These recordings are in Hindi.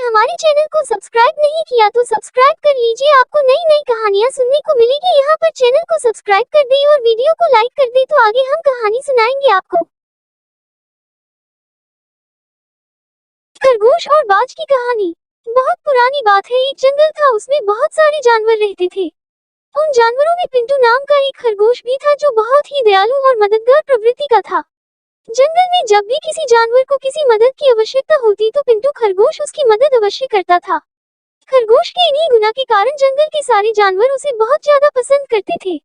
हमारे चैनल को सब्सक्राइब नहीं किया तो सब्सक्राइब कर लीजिए। आपको नई नई कहानियाँ सुनने को मिलेगी। यहाँ पर चैनल को सब्सक्राइब कर दे और वीडियो को लाइक कर दे तो आगे हम कहानी सुनाएंगे आपको। खरगोश और बाज की कहानी। बहुत पुरानी बात है, एक जंगल था, उसमें बहुत सारे जानवर रहते थे। उन जानवरों में पिंटू नाम का एक खरगोश भी था जो बहुत ही दयालु और मददगार प्रवृत्ति का था। जंगल में जब भी किसी जानवर को किसी मदद की आवश्यकता होती तो पिंटू खरगोश उसकी मदद अवश्य करता था। खरगोश के इन्हीं गुना के कारण जंगल के सारे जानवर उसे बहुत ज्यादा पसंद करते थे।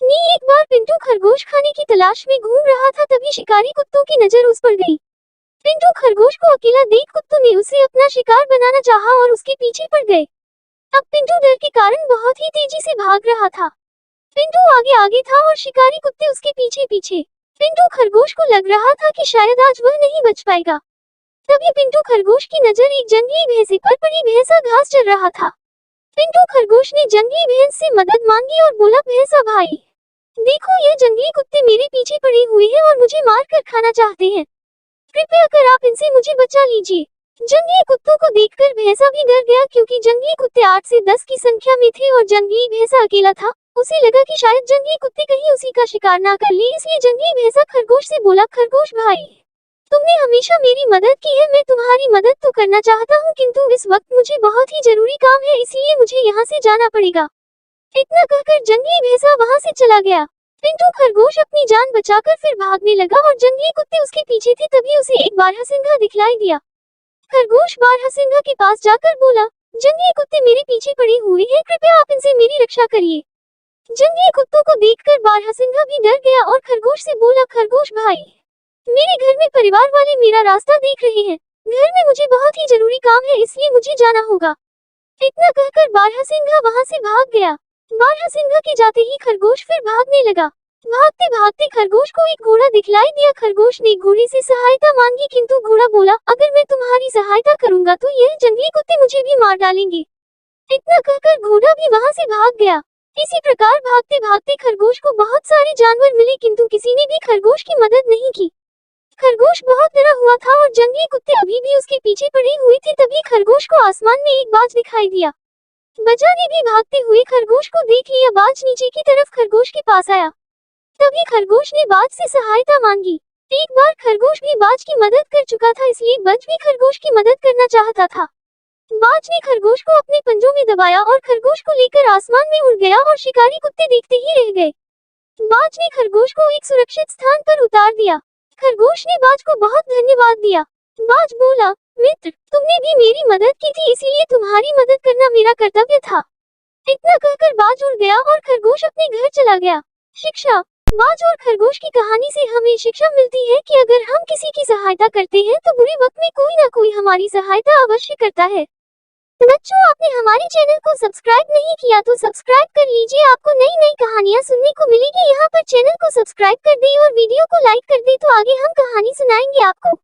एक बार पिंटू खरगोश खाने की तलाश में घूम रहा था, तभी शिकारी कुत्तों की नजर उस पर गई। पिंटू खरगोश को अकेला देख कुत्तों ने उसे अपना शिकार बनाना चाहा और उसके पीछे पड़ गए। अब पिंटू डर के कारण बहुत ही तेजी से भाग रहा था। पिंटू आगे आगे था और शिकारी कुत्ते उसके पीछे पीछे। पिंटू खरगोश को लग रहा था कि शायद आज वह नहीं बच पाएगा। तभी पिंटू खरगोश की नजर एक जंगली भैंस पर पड़ी। भैंसा घास चर रहा था। पिंटू खरगोश ने जंगली भैंस से मदद मांगी और बोला, भैंसा भाई, देखो ये जंगली कुत्ते मेरे पीछे पड़े हुए हैं और मुझे मार कर खाना चाहते हैं। कृपया कर आप इनसे मुझे बचा लीजिए। जंगली कुत्तों को देखकर भैंसा भी डर गया, क्योंकि जंगली कुत्ते 8 से 10 की संख्या में थे और जंगली भैंसा अकेला था। उसे लगा कि शायद जंगली कुत्ते कहीं उसी का शिकार ना कर ले, इसलिए जंगली भैंसा खरगोश से बोला, खरगोश भाई, तुमने हमेशा मेरी मदद की है, मैं तुम्हारी मदद तो करना चाहता हूँ, किंतु इस वक्त मुझे बहुत ही जरूरी काम है, इसलिए मुझे यहाँ से जाना पड़ेगा। इतना कहकर जंगली भैंसा वहाँ से चला गया। पिंटू खरगोश अपनी जान बचाकर फिर भागने लगा और जंगली कुत्ते उसके पीछे थे। तभी उसे एक बारहसिंगा दिखलाई दिया। खरगोश बारहसिंगा के पास जाकर बोला, जंगली कुत्ते मेरे पीछे पड़े हुए हैं, कृपया आप इनसे मेरी रक्षा करिए। जंगली कुत्तों को देखकर बारहसिंगा भी डर गया और खरगोश से बोला, खरगोश भाई, मेरे घर में परिवार वाले मेरा रास्ता देख रहे हैं। घर में मुझे बहुत ही जरूरी काम है, इसलिए मुझे जाना होगा। इतना कहकर बारहसिंगा वहाँ से भाग गया। बारहसिंगा के जाते ही खरगोश फिर भागने लगा। भागते भागते खरगोश को एक घोड़ा दिखलाई दिया। खरगोश ने घोड़े से सहायता मांगी, किंतु घोड़ा बोला, अगर मैं तुम्हारी सहायता करूंगा तो यह जंगली कुत्ते मुझे भी मार डालेंगे। इतना कहकर घोड़ा भी वहाँ से भाग गया। इसी प्रकार भागते भागते खरगोश को बहुत सारे जानवर मिले, किंतु किसी ने भी खरगोश की मदद नहीं की। खरगोश बहुत डरा हुआ था और जंगली कुत्ते अभी भी उसके पीछे पड़े हुए थे। तभी खरगोश को आसमान में एक बाज दिखाई दिया। बाजा ने भी भागते हुए खरगोश को देख लिया। बाज नीचे की तरफ खरगोश के पास आया। तभी खरगोश ने बाज से सहायता मांगी। एक बार खरगोश भी बाज की मदद कर चुका था, इसलिए बाज भी खरगोश की मदद करना चाहता था। बाज ने खरगोश को अपने पंजों में दबाया और खरगोश को लेकर आसमान में उड़ गया और शिकारी कुत्ते देखते ही रह गए। बाज ने खरगोश को एक सुरक्षित स्थान पर उतार दिया। खरगोश ने बाज को बहुत धन्यवाद दिया। बाज बोला, मित्र, तुमने भी मेरी मदद की थी, इसीलिए तुम्हारी मदद करना मेरा कर्तव्य था। इतना कहकर बाज उड़ गया और खरगोश अपने घर चला गया। शिक्षा। बाज और खरगोश की कहानी से हमें शिक्षा मिलती है कि अगर हम किसी की सहायता करते हैं तो बुरे वक्त में कोई ना कोई हमारी सहायता अवश्य करता है। बच्चों, आपने हमारे चैनल को सब्सक्राइब नहीं किया तो सब्सक्राइब कर लीजिए। आपको नई नई कहानियाँ सुनने को मिलेगी। यहाँ पर चैनल को सब्सक्राइब कर दे और वीडियो को लाइक कर दे तो आगे हम कहानी सुनाएंगे आपको।